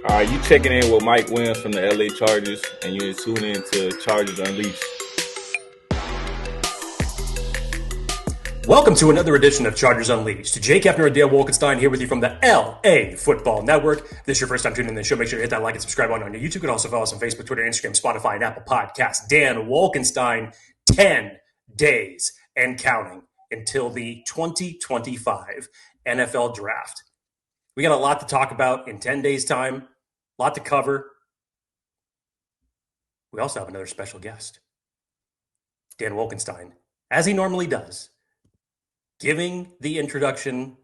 All right, you checking in with Mike Williams from the LA Chargers, and you're tuning in to Chargers Unleashed. Welcome to another edition of Chargers Unleashed. Jake Hefner and Dale Wolkenstein here with you from the LA Football Network. If this is your first time tuning in to the show, make sure to hit that like and subscribe on YouTube. You can also follow us on Facebook, Twitter, Instagram, Spotify, and Apple Podcasts. Dan Wolkenstein, 10 days and counting until the 2025 NFL Draft. We got a lot to talk about in 10 days' time, a lot to cover. We also have another special guest, Dan Wolkenstein, as he normally does, giving the introduction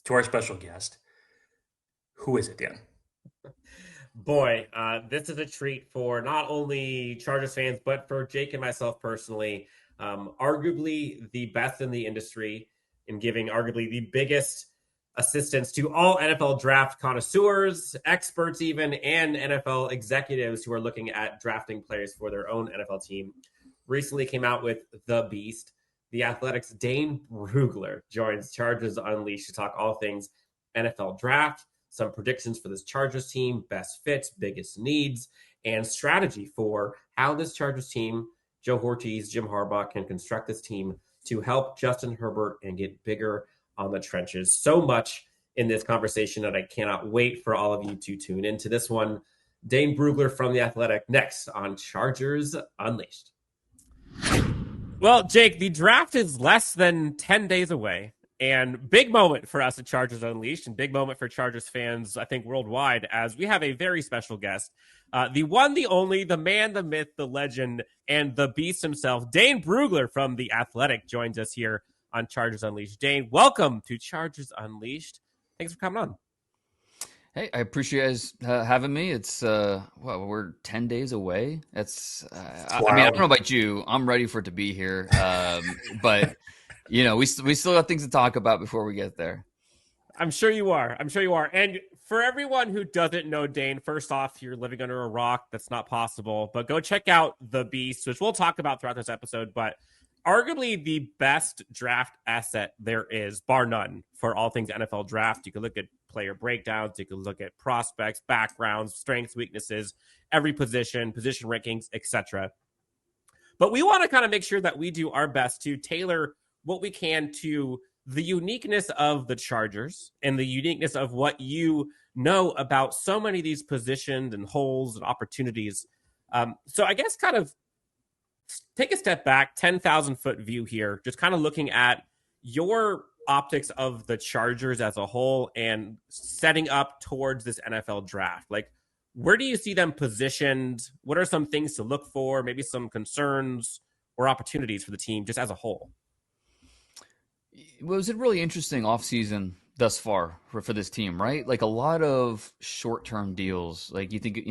to our special guest. Who is it, Dan? Boy, this is a treat for not only Chargers fans, but for Jake and myself personally. Arguably the best in the industry in giving arguably the biggest assistance to all NFL draft connoisseurs, experts even, and NFL executives who are looking at drafting players for their own NFL team. Recently came out with The Beast. The Athletic's Dane Brugler joins Chargers Unleashed to talk all things NFL draft, some predictions for this Chargers team, best fits, biggest needs, and strategy for how this Chargers team, Joe Hortiz, Jim Harbaugh, can construct this team to help Justin Herbert and get bigger on the trenches. So much in this conversation that I cannot wait for all of you to tune into this one. Dane Brugler from The Athletic next on Chargers Unleashed. Well, Jake, the draft is less than 10 days away, and big moment for us at Chargers Unleashed, and big moment for Chargers fans, I think, worldwide, as we have a very special guest. The one, the only, the man, the myth, the legend, and the beast himself, Dane Brugler from The Athletic, joins us here on Chargers Unleashed. Dane, welcome to Chargers Unleashed. Thanks for coming on. Hey, I appreciate you guys having me. It's we're 10 days away. That's I mean, I don't know about you. I'm ready for it to be here. But you know, we still got things to talk about before we get there. I'm sure you are. And for everyone who doesn't know Dane, first off, you're living under a rock. That's not possible. But go check out The Beast, which we'll talk about throughout this episode. But arguably the best draft asset there is, bar none, for all things NFL draft. You can look at player breakdowns, you can look at prospects, backgrounds, strengths, weaknesses, every position rankings, etc. But we want to kind of make sure that we do our best to tailor what we can to the uniqueness of the Chargers and the uniqueness of what you know about so many of these positions and holes and opportunities. So I guess kind of take a step back, 10,000-foot view here, just kind of looking at your optics of the Chargers as a whole and setting up towards this NFL draft. Like, where do you see them positioned? What are some things to look for? Maybe some concerns or opportunities for the team just as a whole? Well, it was a really interesting offseason thus far for this team, right? Like a lot of short-term deals. Like you think,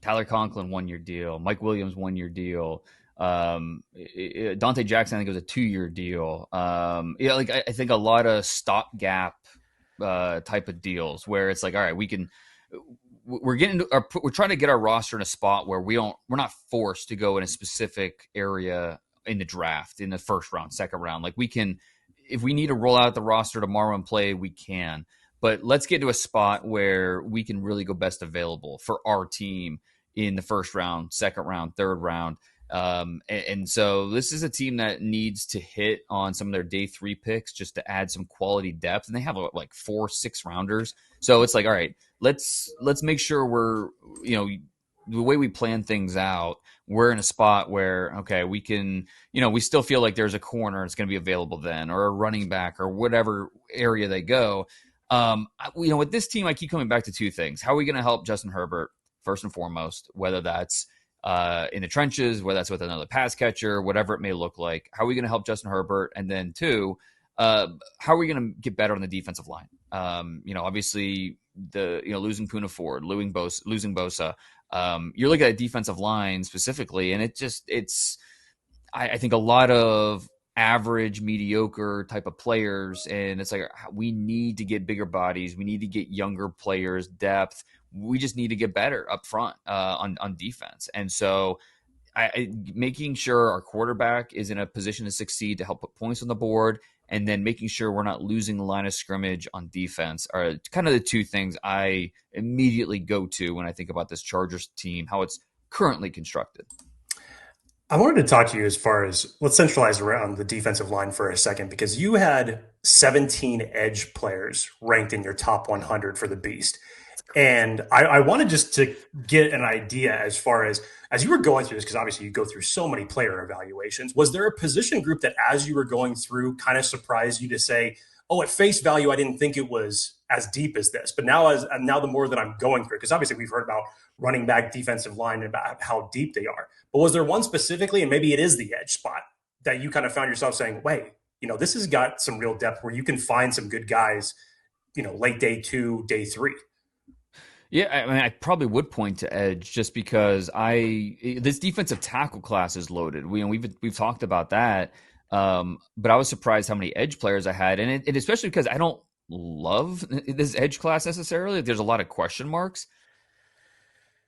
Tyler Conklin 1-year deal, Mike Williams 1-year deal. Dante Jackson, I think it was a 2-year deal. I think a lot of stopgap type of deals where it's like, all right, we're trying to get our roster in a spot where we're not forced to go in a specific area in the draft in the first round, second round. Like we can, if we need to roll out the roster tomorrow and play, we can. But let's get to a spot where we can really go best available for our team in the first round, second round, third round. And so this is a team that needs to hit on some of their day 3 picks just to add some quality depth. And they have like 4 6-rounders. So it's like, all right, let's make sure we're, the way we plan things out, we're in a spot where, okay, we can, we still feel like there's a corner that's going to be available then, or a running back, or whatever area they go. With this team, I keep coming back to 2 things. How are we going to help Justin Herbert, first and foremost, whether that's in the trenches, whether that's with another pass catcher, whatever it may look like? How are we going to help Justin Herbert? And then 2, how are we going to get better on the defensive line? Obviously losing Poona Ford, losing Bosa. You're looking at defensive line specifically, and I think a lot of average, mediocre type of players, and it's like we need to get bigger bodies, we need to get younger players, depth. We just need to get better up front on defense. And so making sure our quarterback is in a position to succeed, to help put points on the board, and then making sure we're not losing the line of scrimmage on defense are kind of the two things I immediately go to when I think about this Chargers team, how it's currently constructed. I wanted to talk to you as far as let's centralize around the defensive line for a second, because you had 17 edge players ranked in your top 100 for the Beast. And I wanted just to get an idea as far as you were going through this, because obviously you go through so many player evaluations. Was there a position group that as you were going through kind of surprised you to say, oh, at face value, I didn't think it was as deep as this. But now the more that I'm going through, because obviously we've heard about running back, defensive line, and about how deep they are. But was there one specifically, and maybe it is the edge spot, that you kind of found yourself saying, wait, this has got some real depth where you can find some good guys, late day 2, day 3? Yeah, I mean, I probably would point to edge just because this defensive tackle class is loaded. We've talked about that, but I was surprised how many edge players I had, and especially because I don't love this edge class necessarily. There's a lot of question marks,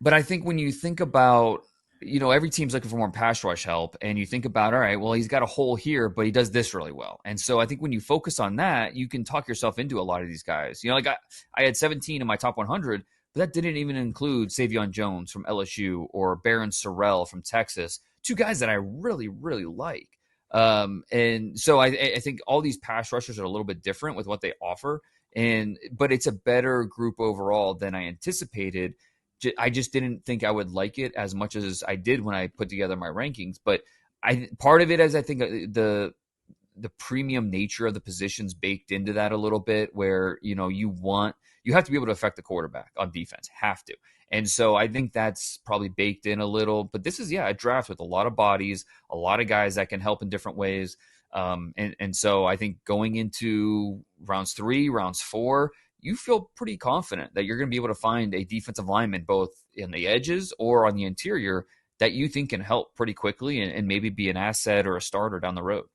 but I think when you think about, every team's looking for more pass rush help, and you think about, all right, well, he's got a hole here, but he does this really well, and so I think when you focus on that, you can talk yourself into a lot of these guys. Like I had 17 in my top 100. But that didn't even include Shavon Jones from LSU or Baron Sorrell from Texas, two guys that I really, really like. And so I think all these pass rushers are a little bit different with what they offer, but it's a better group overall than I anticipated. I just didn't think I would like it as much as I did when I put together my rankings. But part of it is I think the premium nature of the positions baked into that a little bit, where you have to be able to affect the quarterback on defense, have to. And so I think that's probably baked in a little. But this is, a draft with a lot of bodies, a lot of guys that can help in different ways. And so I think going into rounds 3, rounds 4, you feel pretty confident that you're going to be able to find a defensive lineman both in the edges or on the interior that you think can help pretty quickly and maybe be an asset or a starter down the road.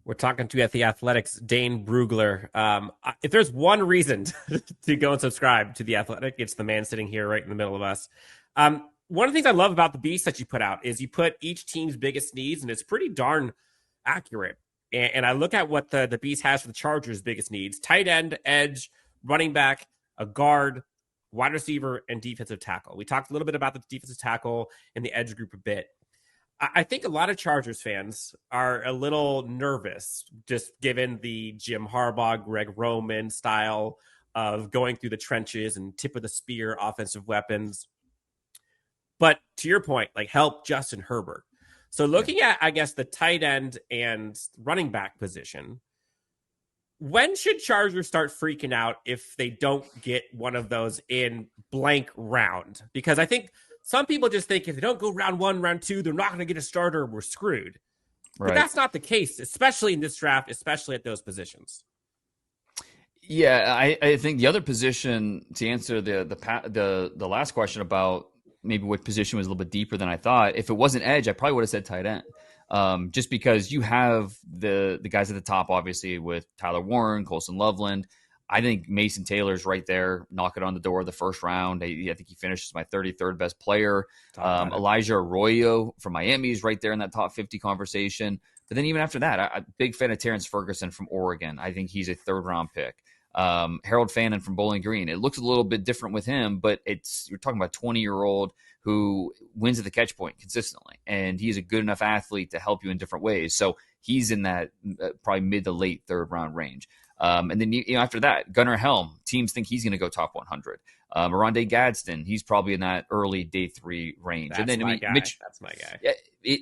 We're talking to at the Athletics, Dane Brugler. If there's one reason to go and subscribe to the Athletic, it's the man sitting here right in the middle of us. One of the things I love about the Beast that you put out is you put each team's biggest needs, and it's pretty darn accurate. And I look at what the Beast has for the Chargers' biggest needs: tight end, edge, running back, a guard, wide receiver, and defensive tackle. We talked a little bit about the defensive tackle and the edge group a bit. I think a lot of Chargers fans are a little nervous, just given the Jim Harbaugh, Greg Roman style of going through the trenches and tip of the spear offensive weapons. But to your point, help Justin Herbert. So looking at, I guess, the tight end and running back position, when should Chargers start freaking out if they don't get one of those in blank round? Because I think some people just think if they don't go round 1, round 2, they're not going to get a starter, we're screwed. Right. But that's not the case, especially in this draft, especially at those positions. Yeah, I think the other position, to answer the last question about maybe what position was a little bit deeper than I thought, if it wasn't edge, I probably would have said tight end. Just because you have the guys at the top, obviously, with Tyler Warren, Colston, Loveland. I think Mason Taylor's right there, knocking on the door of the first round. I think he finished as my 33rd best player. Elijah Arroyo from Miami is right there in that top 50 conversation. But then even after that, I'm a big fan of Terrance Ferguson from Oregon. I think he's a 3rd-round pick. Harold Fannin from Bowling Green. It looks a little bit different with him, but you're talking about a 20-year-old who wins at the catch point consistently, and he's a good enough athlete to help you in different ways. So he's in that probably mid to late 3rd-round range. And then after that, Gunnar Helm, teams think he's going to go top 100. Aronde Gadsden, he's probably in that early day 3 range. That's and then my guy. Mitch, that's my guy.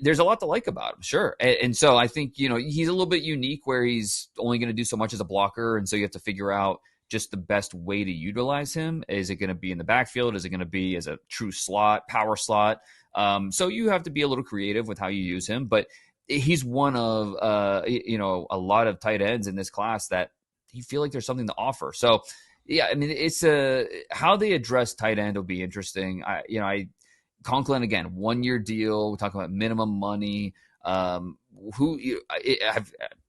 There's a lot to like about him, sure. And so I think he's a little bit unique where he's only going to do so much as a blocker, and so you have to figure out just the best way to utilize him. Is it going to be in the backfield? Is it going to be as a true slot, power slot? So you have to be a little creative with how you use him, but he's one of a lot of tight ends in this class that you feel like there's something to offer. So yeah, I mean, it's how they address tight end will be interesting. Conklin, again, 1-year deal. We're talking about minimum money. I've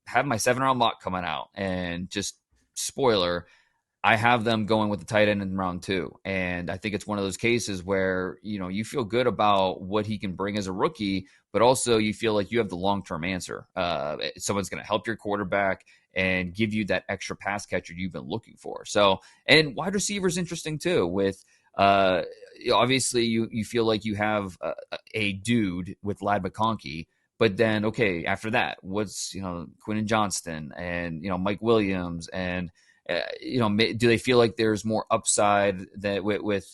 had my 7-round mock coming out, and just spoiler, I have them going with the tight end in round 2. And I think it's one of those cases where, you feel good about what he can bring as a rookie, but also you feel like you have the long-term answer. Someone's going to help your quarterback and give you that extra pass catcher you've been looking for. So, and wide receiver is interesting too with, obviously you feel like you have a dude with Lad McConkey, but then, okay, after that, what's, Quinton Johnston and, Mike Williams and, do they feel like there's more upside that with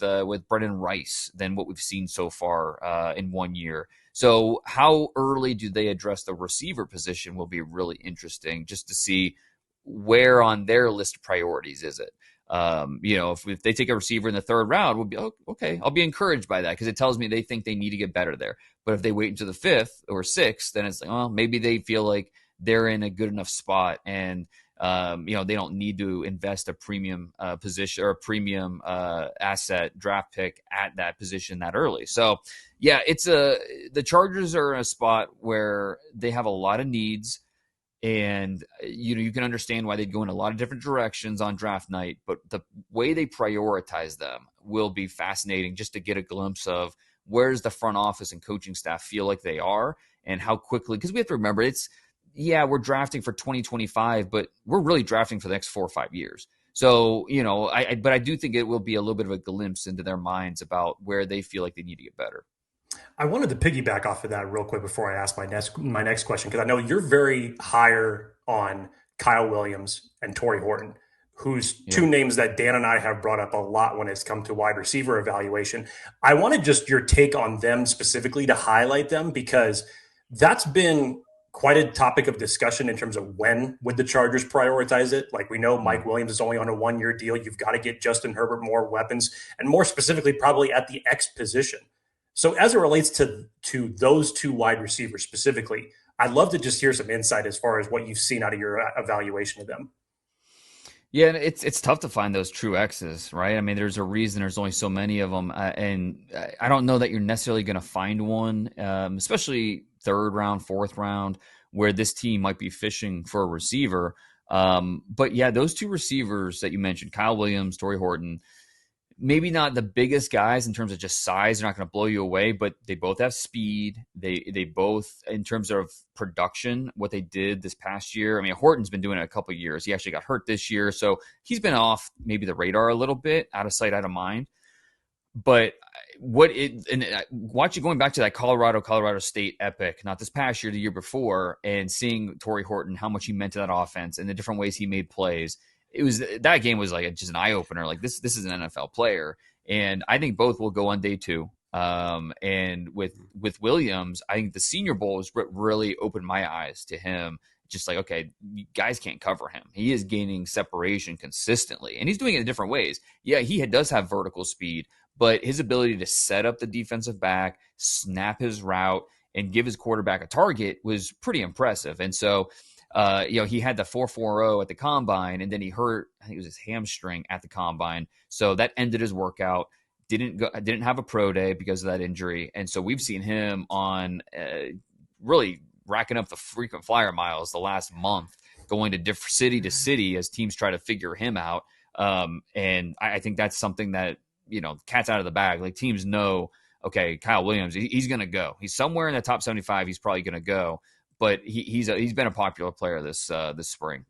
Brendan Rice than what we've seen so far in 1 year? So how early do they address the receiver position will be really interesting just to see where on their list of priorities is it. If they take a receiver in the 3rd round, we'll be okay. I'll be encouraged by that because it tells me they think they need to get better there. But if they wait until the 5th or 6th, then it's like, well, maybe they feel like they're in a good enough spot and they don't need to invest a premium position or a premium asset draft pick at that position that early. So, yeah, the Chargers are in a spot where they have a lot of needs, and you can understand why they'd go in a lot of different directions on draft night. But the way they prioritize them will be fascinating, just to get a glimpse of where's the front office and coaching staff feel like they are, and how quickly. Because we have to remember we're drafting for 2025, but we're really drafting for the next 4 or 5 years. So, but I do think it will be a little bit of a glimpse into their minds about where they feel like they need to get better. I wanted to piggyback off of that real quick before I ask my next question, because I know you're very higher on Kyle Williams and Torrey Horton, who's two names that Dan and I have brought up a lot when it's come to wide receiver evaluation. I wanted just your take on them specifically to highlight them, because that's been quite a topic of discussion in terms of when would the Chargers prioritize it. Like, we know Mike Williams is only on a 1-year deal. You've got to get Justin Herbert more weapons, and more specifically, probably at the X position. So as it relates to those 2 wide receivers specifically, I'd love to just hear some insight as far as what you've seen out of your evaluation of them. Yeah, and it's tough to find those true X's, right? I mean, there's a reason there's only so many of them, and I don't know that you're necessarily going to find one, especially 3rd round, 4th round, where this team might be fishing for a receiver. But yeah, those 2 receivers that you mentioned, Kyle Williams, Torrey Horton, maybe not the biggest guys in terms of just size. They're not going to blow you away, but they both have speed. They both, in terms of production, what they did this past year. I mean, Horton's been doing it a couple of years. He actually got hurt this year, so he's been off maybe the radar a little bit, out of sight, out of mind. But watching, going back to that Colorado State epic, not this past year, the year before, and seeing Torrey Horton, how much he meant to that offense and the different ways he made plays. That game was like just an eye opener. Like, this is an NFL player, and I think both will go on day 2. And with Williams, I think the Senior Bowl was really opened my eyes to him. Just like, okay, guys can't cover him. He is gaining separation consistently, and he's doing it in different ways. Yeah, he does have vertical speed, but his ability to set up the defensive back, snap his route, and give his quarterback a target was pretty impressive. And so, he had the 4.40 at the combine, and then he hurt, I think it was his hamstring at the combine. So that ended his workout. Didn't have a pro day because of that injury. And so we've seen him on really racking up the frequent flyer miles the last month, going to different city to city as teams try to figure him out. And I think that's something that, cat's out of the bag. Like, teams know, okay, Kyle Williams, he's going to go. He's somewhere in the top 75. He's probably going to go. But he's been a popular player this spring.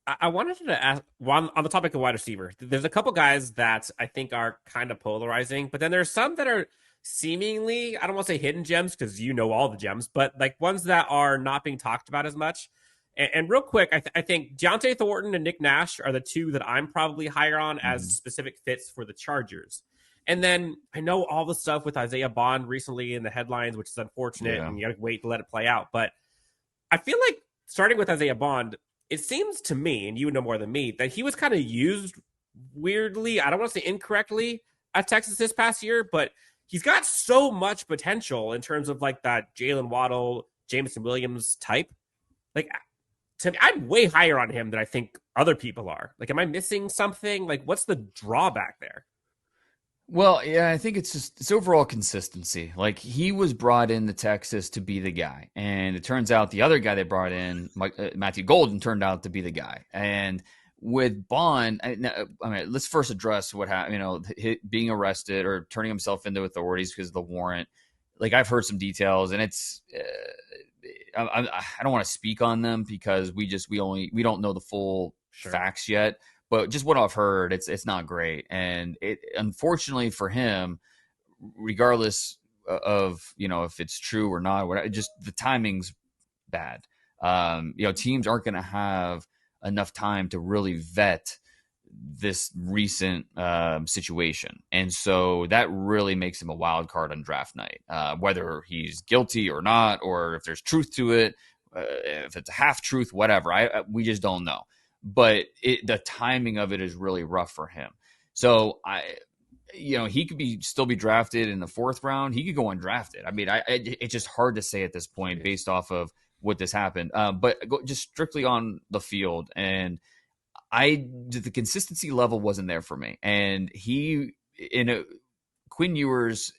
I wanted to ask, on the topic of wide receiver, there's a couple guys that I think are kind of polarizing, but then there's some that are seemingly, I don't want to say hidden gems because all the gems, but like ones that are not being talked about as much. And real quick, I think Deontay Thornton and Nick Nash are the 2 that I'm probably higher on as specific fits for the Chargers. And then I know all the stuff with Isaiah Bond recently in the headlines, which is unfortunate, and you got to wait to let it play out. But I feel like, starting with Isaiah Bond, it seems to me, and you would know more than me, that he was kind of used weirdly, I don't want to say incorrectly, at Texas this past year, but he's got so much potential in terms of like that Jalen Waddle, Jameson Williams type. Like, to me, I'm way higher on him than I think other people are. Like, am I missing something? Like, what's the drawback there? Well, yeah, I think it's overall consistency. Like, he was brought into Texas to be the guy, and it turns out the other guy they brought in, Matthew Golden, turned out to be the guy. And with Bond, I mean, let's first address what happened. Being arrested or turning himself into authorities because of the warrant. Like, I've heard some details, and it's I don't want to speak on them because we don't know the full facts yet. But just what I've heard, it's not great, and it unfortunately for him, regardless of if it's true or not, just the timing's bad. Teams aren't going to have enough time to really vet this recent situation, and so that really makes him a wild card on draft night. Whether he's guilty or not, or if there's truth to it, if it's a half truth, whatever, we just don't know. But the timing of it is really rough for him. So he could still be drafted in the 4th round. He could go undrafted. I mean, it's just hard to say at this point based off of what this happened. But just strictly on the field, and the consistency level wasn't there for me. And Quinn Ewers,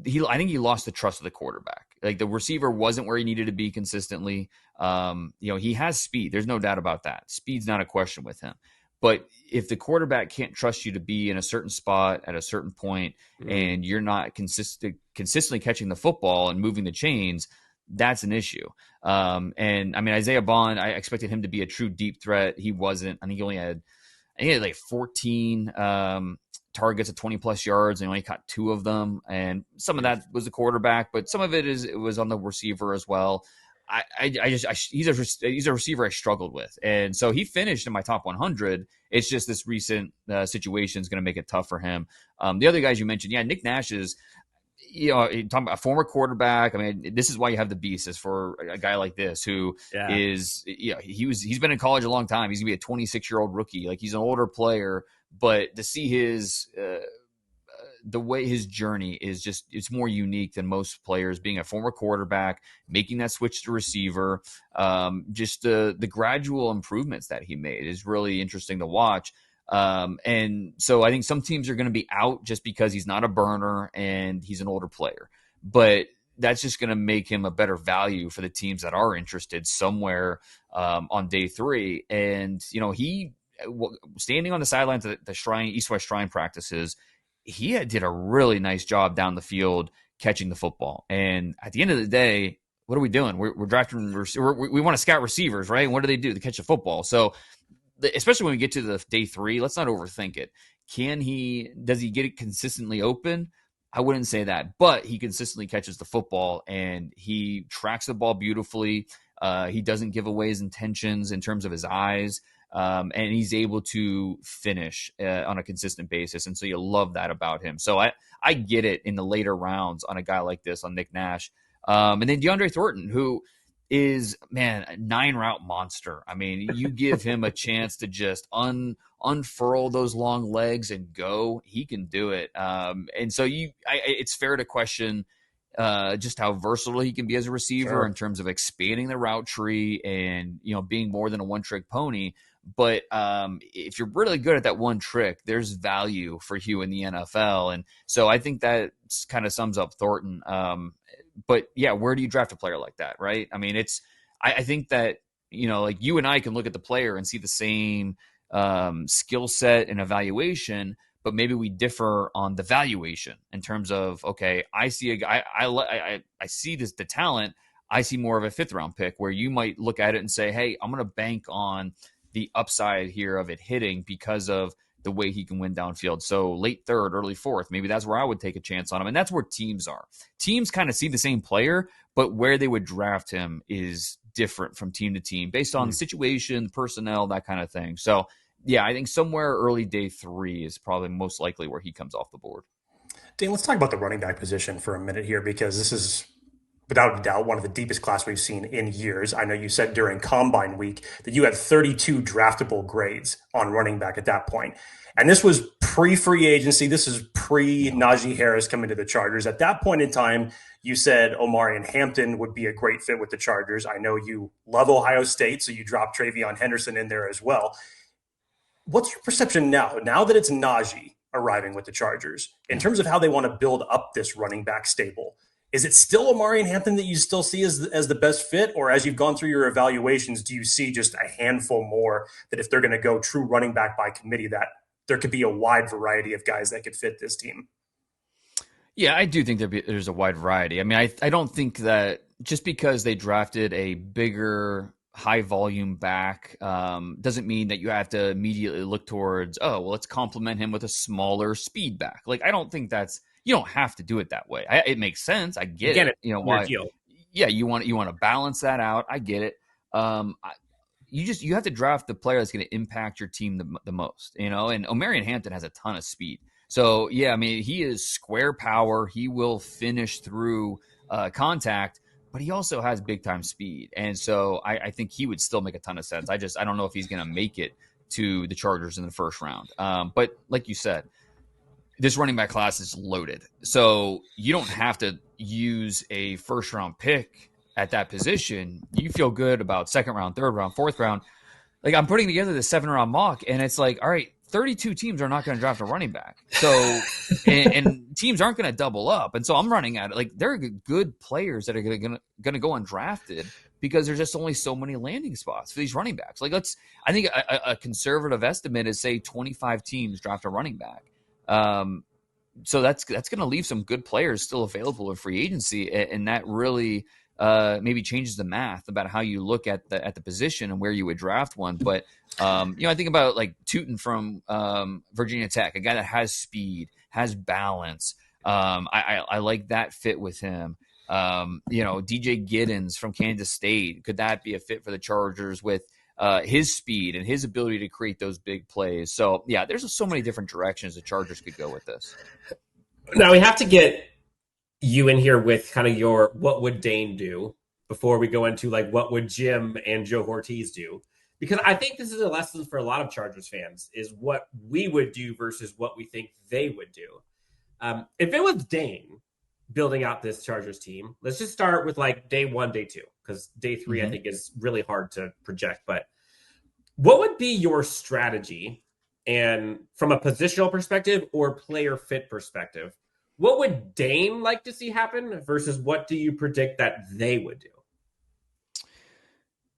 I think he lost the trust of the quarterback. Like, the receiver wasn't where he needed to be consistently. He has speed. There's no doubt about that. Speed's not a question with him. But if the quarterback can't trust you to be in a certain spot at a certain point, and you're not consistently catching the football and moving the chains, that's an issue. And I mean, Isaiah Bond, I expected him to be a true deep threat. He wasn't. I think he had like 14 targets at 20 plus yards, and only caught 2 of them. And some of that was the quarterback, but some of it was on the receiver as well. He's a receiver I struggled with. And so he finished in my top 100. It's just this recent situation is going to make it tough for him. The other guys you mentioned, Nick Nash is, talking about a former quarterback. I mean, this is why you have the beast, is for a guy like this who is, he's been in college a long time. He's gonna be a 26-year-old rookie. Like, he's an older player, but to see his, the way his journey is it's more unique than most players, being a former quarterback, making that switch to receiver. Just the gradual improvements that he made is really interesting to watch. And so I think some teams are going to be out just because he's not a burner and he's an older player, but that's just going to make him a better value for the teams that are interested somewhere on day 3. And, he standing on the sidelines at the East-West Shrine practices, he did a really nice job down the field catching the football. And at the end of the day, what are we doing? We're drafting, we want to scout receivers, right? And what do? They catch a football. So especially when we get to the day 3, let's not overthink it. Does he get it consistently open? I wouldn't say that, but he consistently catches the football and he tracks the ball beautifully. He doesn't give away his intentions in terms of his eyes. And he's able to finish on a consistent basis. And so you love that about him. So I get it in the later rounds on a guy like this, on Nick Nash. And then DeAndre Thornton, who is, a 9-route monster. I mean, you give him a chance to just unfurl those long legs and go, he can do it. And so it's fair to question just how versatile he can be as a receiver in terms of expanding the route tree and, being more than a one-trick pony. But if you're really good at that one trick, there's value for you in the NFL. And so I think that kind of sums up Thornton. But where do you draft a player like that, right? I mean, I think that, like you and I can look at the player and see the same skill set and evaluation, but maybe we differ on the valuation in terms of, okay, I see a guy, I see the talent. I see more of a 5th round pick, where you might look at it and say, hey, I'm going to bank on the upside here of it hitting because of the way he can win downfield. So late 3rd, early 4th, maybe that's where I would take a chance on him. And that's where teams are. Teams kind of see the same player, but where they would draft him is different from team to team based on the situation, personnel, that kind of thing. So I think somewhere early day 3 is probably most likely where he comes off the board. Dane, let's talk about the running back position for a minute here, because this is, without a doubt, one of the deepest class we've seen in years. I know you said during Combine Week that you had 32 draftable grades on running back at that point. And this was pre-free agency. This is pre-Najee Harris coming to the Chargers. At that point in time, you said Omarion Hampton would be a great fit with the Chargers. I know you love Ohio State, so you dropped TreVeyon Henderson in there as well. What's your perception now that it's Najee arriving with the Chargers, in terms of how they want to build up this running back stable? Is it still Omarion Hampton that you still see as the best fit? Or as you've gone through your evaluations, do you see just a handful more that if they're going to go true running back by committee, that there could be a wide variety of guys that could fit this team? Yeah, I do think there's a wide variety. I mean, I don't think that just because they drafted a bigger, high volume back doesn't mean that you have to immediately look towards, oh, well, let's complement him with a smaller speed back. Like, I don't think you don't have to do it that way. It makes sense. I get it. You know why? Deal. Yeah, you want to balance that out. I get it. You have to draft the player that's going to impact your team the most. You know, and Omarion Hampton has a ton of speed. So, yeah, I mean, he is square power. He will finish through contact, but he also has big-time speed. And so I think he would still make a ton of sense. I don't know if he's going to make it to the Chargers in the first round. But like you said, this running back class is loaded. So you don't have to use a first-round pick at that position. You feel good about second round, third round, fourth round. Like, I'm putting together the 7-round mock, and it's like, all right, 32 teams are not going to draft a running back. So, and teams aren't going to double up. And so I'm running at it. Like, there are good players that are going to go undrafted because there's just only so many landing spots for these running backs. Like, I think a conservative estimate is, say, 25 teams draft a running back. So that's going to leave some good players still available in free agency. And that really maybe changes the math about how you look at the position and where you would draft one. But I think about like Tootin from Virginia Tech, a guy that has speed, has balance. I like that fit with him. DJ Giddens from Kansas State, could that be a fit for the Chargers with his speed and his ability to create those big plays? So yeah, there's so many different directions the Chargers could go with this. Now we have to get you in here with kind of your what would Dane do before we go into like what would Jim and Joe Ortiz do, because I think this is a lesson for a lot of Chargers fans is what we would do versus what we think they would do. If it was Dane building out this Chargers team, let's just start with like day 1, day 2, because day 3 I think is really hard to project. But what would be your strategy, and from a positional perspective or player fit perspective, what would Dane like to see happen versus what do you predict that they would do?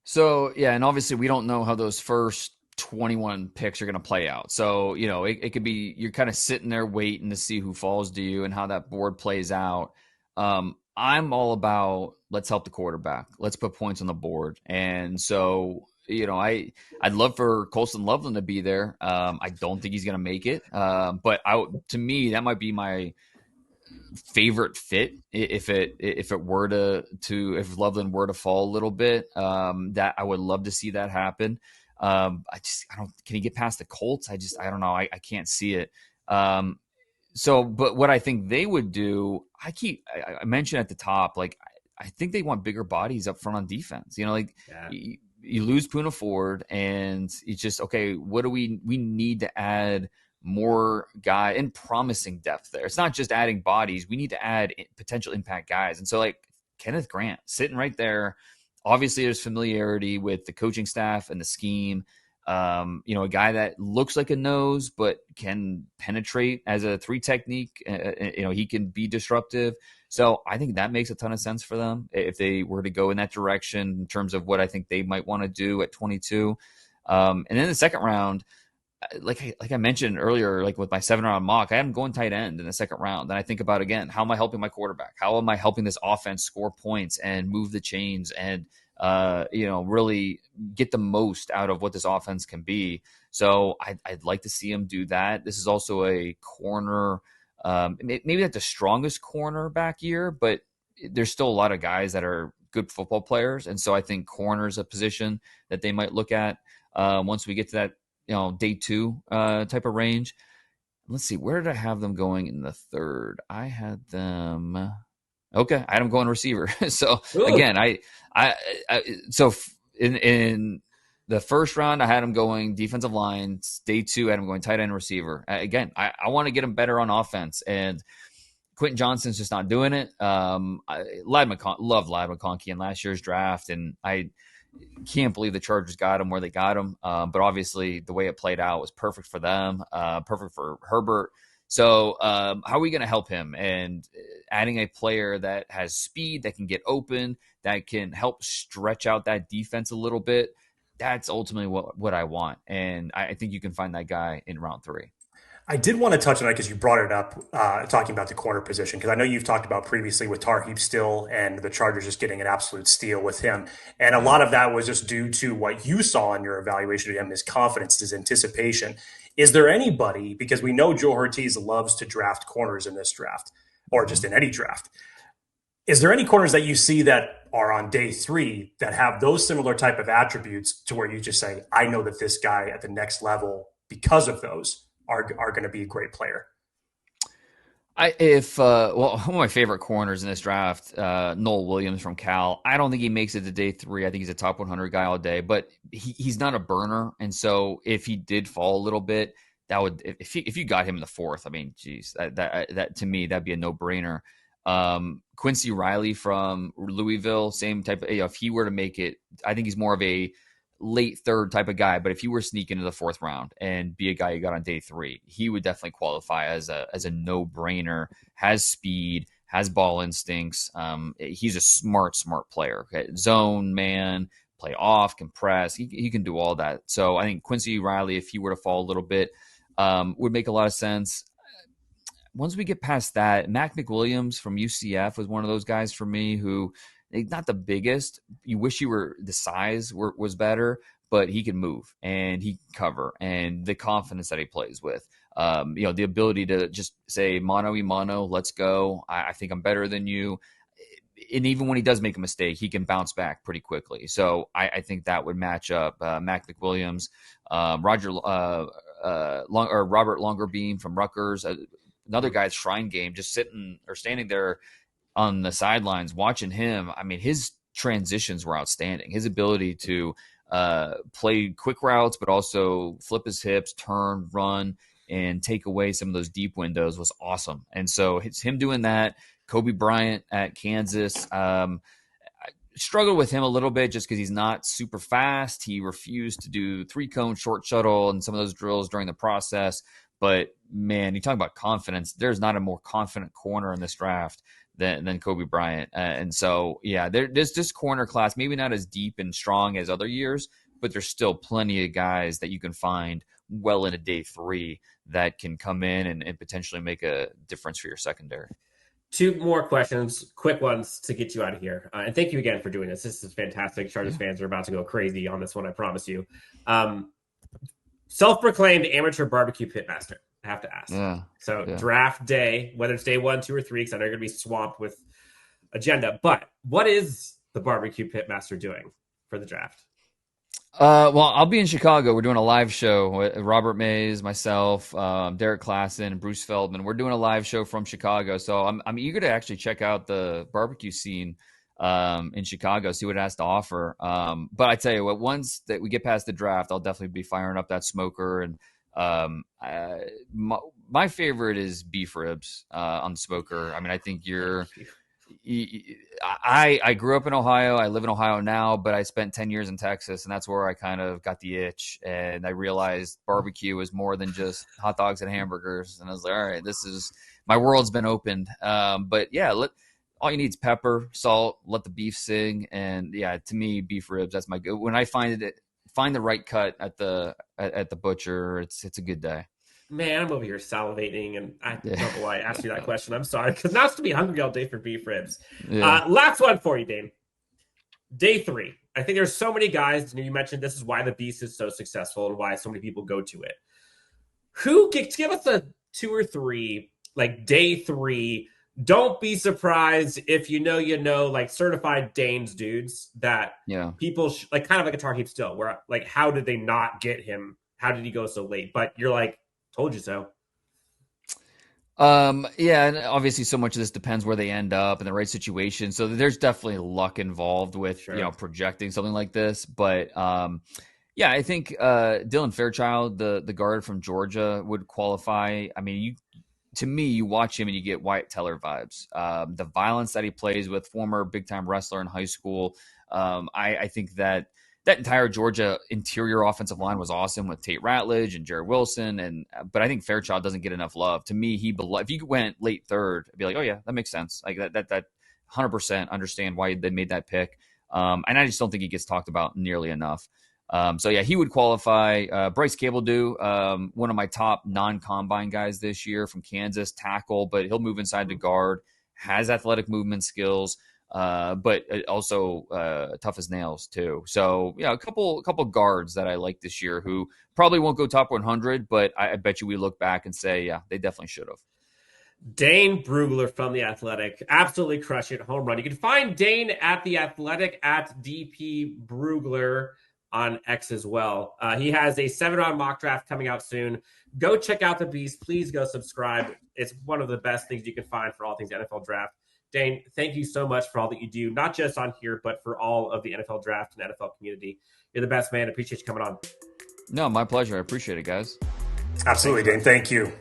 So, yeah, and obviously we don't know how those first 21 picks are going to play out. So, it could be you're kind of sitting there waiting to see who falls to you and how that board plays out. I'm all about let's help the quarterback. Let's put points on the board. And so, I'd love for Colston Loveland to be there. I don't think he's going to make it. But to me, that might be my favorite fit if Loveland were to fall a little bit. That I would love to see that happen. Can he get past the Colts? I don't know. I can't see it. But what I think they would do, I mentioned at the top, like, I think they want bigger bodies up front on defense. You lose Puna Ford, and it's just, okay, what do we need to add more guy and promising depth there. It's not just adding bodies. We need to add potential impact guys. And so like Kenneth Grant sitting right there, obviously there's familiarity with the coaching staff and the scheme. A guy that looks like a nose, but can penetrate as a 3 technique. He can be disruptive. So I think that makes a ton of sense for them if they were to go in that direction in terms of what I think they might want to do at 22. And then the second round, like I mentioned earlier, like with my 7-round mock, I am going tight end in the second round. And I think about, again, how am I helping my quarterback? How am I helping this offense score points and move the chains and, really get the most out of what this offense can be? So I'd like to see him do that. This is also a corner, maybe not the strongest cornerback year, but there's still a lot of guys that are good football players. And so I think corner is a position that they might look at once we get to that, day 2 type of range. Let's see, where did I have them going in the third? I had them going receiver. So again, in the first round, I had them going defensive line. Day 2, I had them going tight end receiver. Again, I want to get them better on offense, and Quentin Johnston's just not doing it. Love Ladd McConkey in last year's draft, and I can't believe the Chargers got him where they got him. But obviously the way it played out was perfect for them, perfect for Herbert. So how are we going to help him? And adding a player that has speed, that can get open, that can help stretch out that defense a little bit, that's ultimately what I want. And I think you can find that guy in round 3. I did want to touch on it because you brought it up, talking about the corner position, because I know you've talked about previously with Tarheeb still and the Chargers just getting an absolute steal with him. And a lot of that was just due to what you saw in your evaluation of him, his confidence, his anticipation. Is there anybody, because we know Joe Ortiz loves to draft corners in this draft, or just in any draft. Is there any corners that you see that are on day 3 that have those similar type of attributes to where you just say, I know that this guy at the next level, because of those, are going to be a great player? One of my favorite corners in this draft, Noel Williams from Cal. I don't think he makes it to day 3. I think he's a top 100 guy all day, but he's not a burner. And so if he did fall a little bit, that would, if you got him in the 4th, I mean, geez, that to me, that'd be a no brainer. Quincy Riley from Louisville, same type of, if he were to make it, I think he's more of a late 3rd type of guy, but if you were sneaking into the 4th round and be a guy you got on day 3, he would definitely qualify as a no-brainer, has speed, has ball instincts. He's a smart player. Okay? Zone man, play off, compress. He can do all that. So I think Quincy Riley, if he were to fall a little bit, would make a lot of sense. Once we get past that, Mac McWilliams from UCF was one of those guys for me who, not the biggest. You wish he were the size was better, but he can move and he can cover, and the confidence that he plays with. The ability to just say mano y mano, let's go. I think I'm better than you. And even when he does make a mistake, he can bounce back pretty quickly. So I think that would match up. Mac McWilliams, Robert Longerbeam from Rutgers, another guy's Shrine Game, just sitting or standing there on the sidelines watching him. I mean, his transitions were outstanding. His ability to play quick routes, but also flip his hips, turn, run, and take away some of those deep windows was awesome. And so it's him doing that. Kobe Bryant at Kansas. I struggled with him a little bit just because he's not super fast. He refused to do 3-cone short shuttle and some of those drills during the process. But, man, you talk about confidence. There's not a more confident corner in this draft than Kobe Bryant. And so, yeah, there's this corner class, maybe not as deep and strong as other years, but there's still plenty of guys that you can find well into day 3 that can come in and potentially make a difference for your secondary. 2 more questions, quick ones to get you out of here. And thank you again for doing this. This is fantastic. Chargers fans are about to go crazy on this one, I promise you. Self-proclaimed amateur barbecue pitmaster. I have to ask. Draft day, whether it's day 1, 2, or 3, because I know you're going to be swamped with agenda. But what is the barbecue pitmaster doing for the draft? I'll be in Chicago. We're doing a live show with Robert Mays, myself, Derrick Klassen, and Bruce Feldman. We're doing a live show from Chicago. So I'm eager to actually check out the barbecue scene in Chicago, see what it has to offer. But I tell you what, once that we get past the draft, I'll definitely be firing up that smoker. And my favorite is beef ribs on the smoker. I mean, I think I grew up in Ohio. I live in Ohio now, but I spent 10 years in Texas, and that's where I kind of got the itch. And I realized barbecue is more than just hot dogs and hamburgers. And I was like, all right, my world's been opened. But yeah, all you need is pepper, salt, let the beef sing. And yeah, to me, beef ribs, that's my good. When I find the right cut at the butcher, it's a good day. Man, I'm over here salivating, and I don't know why I asked you that question. I'm sorry, because now it's to be hungry all day for beef ribs. Yeah. Last one for you, Dane. Day 3. I think there's so many guys, and you mentioned this is why the Beast is so successful and why so many people go to it. Give us a 2 or 3, like day 3. Don't be surprised if you know, like certified Dane's dudes that people like kind of like a Tarheeb still, where like, how did they not get him? How did he go so late? But you're like, told you so. Yeah, and obviously so much of this depends where they end up in the right situation. So there's definitely luck involved with, projecting something like this. But, yeah, I think Dylan Fairchild, the guard from Georgia, would qualify. I mean, to me, you watch him and you get Wyatt Teller vibes. The violence that he plays with, former big-time wrestler in high school. I think that that entire Georgia interior offensive line was awesome with Tate Ratledge and Jared Wilson. But I think Fairchild doesn't get enough love. To me, if you went late third, I'd be like, oh yeah, that makes sense. Like that 100% understand why they made that pick. And I just don't think he gets talked about nearly enough. So yeah, he would qualify. Bryce Cabledew, one of my top non-combine guys this year from Kansas, tackle, but he'll move inside to guard, has athletic movement skills, but also tough as nails too. So yeah, a couple guards that I like this year who probably won't go top 100, but I bet you we look back and say, yeah, they definitely should have. Dane Brugler from The Athletic. Absolutely crush it. Home run. You can find Dane at The Athletic at DP Brugler on X as well. He has a 7-round mock draft coming out soon. Go check out the Beast. Please go subscribe. It's one of the best things you can find for all things NFL draft. Dane, thank you so much for all that you do, not just on here, but for all of the NFL draft and NFL community. You're the best, man. Appreciate you coming on. No, my pleasure. I appreciate it, guys. Absolutely, Dane. Thank you.